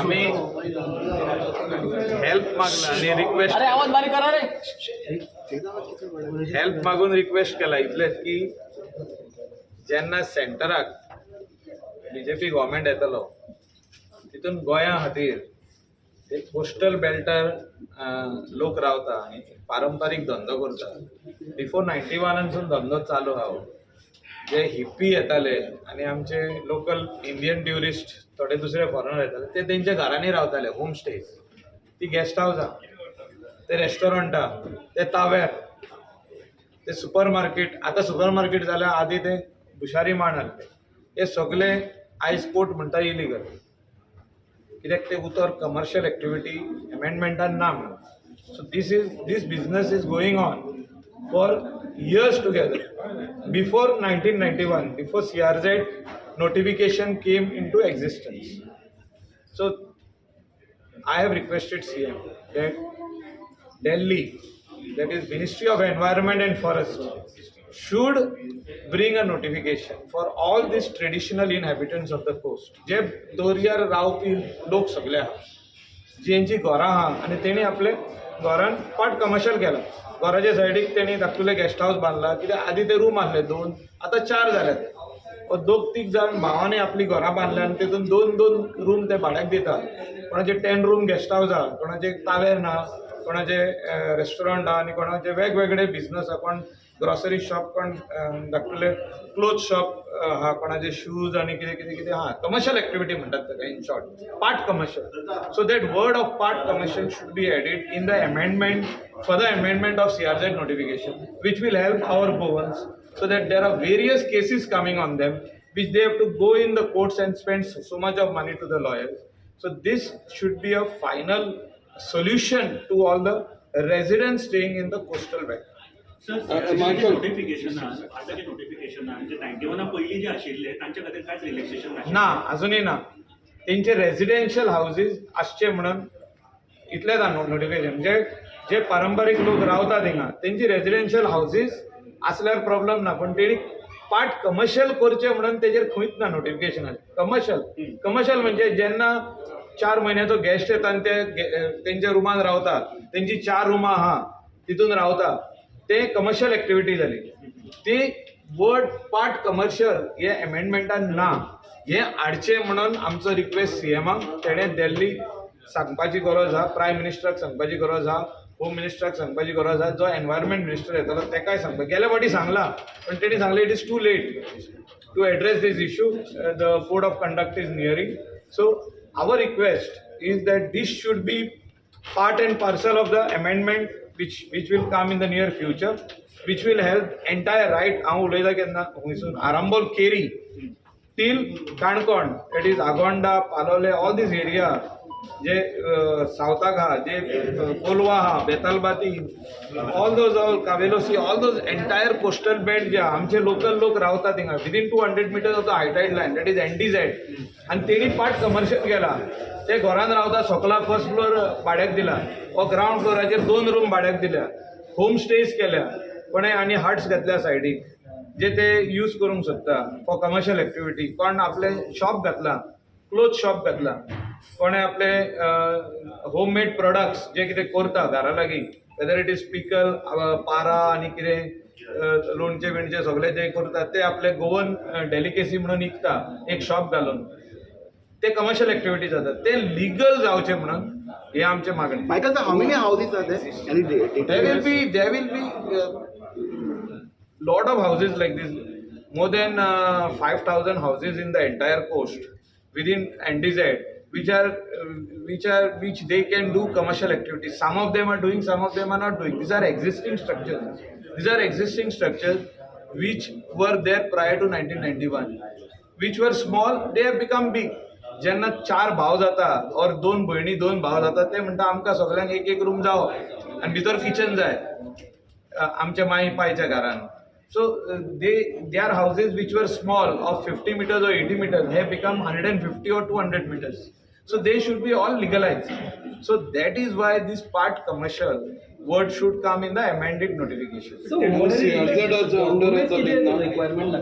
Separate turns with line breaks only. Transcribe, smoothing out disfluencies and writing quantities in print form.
आम्ही हेल्प मागला आणि रिक्वेस्ट
आवाज बारीक करा रे.
हेल्प मागून रिक्वेस्ट केला इतलेच की जेन्ना सेंटराक बीजेपी गव्हर्मेंट येतलो तितून गोंया खातीर ते कोस्टल बेल्टार लोक रावता आनी पारंपारीक धंदो करता. बिफोर 91 धंदो चालू आहा. जे हिप्पी येताले आनी आमचे लोकल इंडियन ट्युरिस्ट थोडे दुसरे फॉरेनर येताले ते तेंच्या घरांनी रावताले. होम स्टेज, ती गेस्ट हावसां, ते रेस्टॉरंटां, ते ताव्यार, ते सुपर मार्केट. आतां सुपर मार्केट जाल्यार आदी ते भुशारी मांड आहले. हे सगळे आयज कोर्ट म्हणटा इलिगल. कित्याक ते उतर कमर्शियल एक्टिविटी अमेंडमेंटान ना म्हणून. So this business is going on for years together. Before 1991, before CRZ notification came into existence. So I have requested CM that Delhi, that is Ministry of Environment and Forest, should bring a notification for all these traditional inhabitants of the coast. जे दोर्यार रावपी लोक सगळे आहा, जेंची घरां आहा आनी तेणी आपले घरान पार्ट कमर्शियल केला. घराच्या सायडीक तेणी धाकटुले गेस्ट हाऊस बांदला. कित्याक आदी ते रूम आसले 2, आतां 4 जाल्यात. 2-3 जाण भावांनी आपली घरां बांदल्या आनी तितून 2-2 रूम ते भाड्याक दिता. कोणाचे 10 रूम गेस्ट हाऊस आहा, कोणाचे तावेर ना, कोणाचे रेस्टॉरंट आहा आनी कोणाचे वेगवेगळे बिजनस आहा. कोण ग्रॉसरी शॉप, कोण धाकटुले क्लोथ शॉप आहा, कोणाचे शूज आनी कितें कितें कितें आहा. कमर्शियल एक्टिविटी म्हणटात ताका in short, part commercial. So that word of part commercial should be added in the amendment for the amendment of CRZ notification, which will help our Govans, so that there are various cases coming on them which they have to go in the courts and spend so much of money to the lawyers. So this should be a final solution to all the residents staying in the coastal belt.
Notification आता जे notification म्हणजे 91 पहिली जे आशिल्ले तांच्या खातीर कांयच relaxation
ना, अजूनही ना. तेंचे रेजिडेन्शियल हाऊसेस आसचे म्हणून इतलेच नोटिफिकेशन. म्हणजे जे पारंपारीक लोक रावता थिंगा तेंची रेजिडेन्शियल हाऊसेस असल्यार प्रॉब्लेम ना, पण तेणी पार्ट कमर्शियल करचे म्हणून तेजेर खंयच ना नोटिफिकेशन. कमर्शियल म्हणजे जेन्ना 4 म्हयन्याचो गेस्ट येता आनी ते तेंच्या रुमान रावता, तेंची 4 रुमां आहा तितून रावता, ते कमर्शियल एक्टिविटी जाली. ती वर्ड पार्ट कमर्शियल हे अमेंडमेंटान ना. हे हाडचे म्हणून आमचो रिक्वेस्ट सीएमाक तेणें दिल्ली सांगपाची गरज आहा. प्रायम मिनिस्टराक सांगपाची गरज आहा, होम मिनिस्टराक सांगपाची गरज आहा, जो एनवायरमेंट मिनिस्टर येतलो तेकाय सांगपा. गेल्या फावटी सांगला पण तेणी सांगलें it is too late to address this issue. The code of conduct is nearing. So our request is that this should be part and parcel of the amendment which will come in the near future, which will help entire right. हांव उलयता केन्ना हुंयसून Arambol Keri till Canacona, that is Agonda, Palolem, all this area, जे सावथाक आहा, जे कोलवा आहा, Betalbatim, all those, all कावेलोसी, all those entire coastal belt जे आमचे लोकल लोक रावता थिंगा within 200 meters of the high tide line, that is NTZ. आनी तेणी पार्ट कमर्शियल केला. ते घरान रावता, सकला फर्स्ट फ्लोर भाड्याक दिला, व ग्राउंड फ्लोराचेर 2 रूम भाड्याक दिल्या, होम स्टेज केल्या, कोणें आनी हट्स घेतल्या सायडीक जे ते यूज करूंक सोदता फॉर कमर्शियल एक्टिविटी. कोण आपले शॉप घातला, क्लोथ शॉप घातला, कोणें आपले होम मेड प्रोडक्ट्स जे कितें करता घरा लागीं, वेदर इट इज पिकल, पारा आनी कितें लोणचें बिणचें सगळें जे करता ते आपले गोवन डेलिकेसी म्हणून विकता एक शॉप घालून. ते कमर्शियल एक्टिविटी जातात, ते लिगल जावचे म्हणून हे आमचे मागणी.
Michael, sir, how many houses are there? Any
There will be lot of houses like this. More than 5,000 houses in the entire coast within NDZ, which they can do commercial activities. Some of them are doing, some of them are not doing. These are existing structures. These are existing structures which were there prior to 1991, which were small. They have become big. जेन्ना 4 भाव जाता और 2 भयणी 2 भाव जाता ते म्हणटा आमकां सगळ्यांक एक रूम जावो आनी भितर किचन जाय आमच्या माई पायच्या घरान. So they are houses which were small of 50 meters or 80 meters have become 150 or 200 meters. So they should be all legalized. So that is why this part commercial word should come in the amended notification.
So,
requirement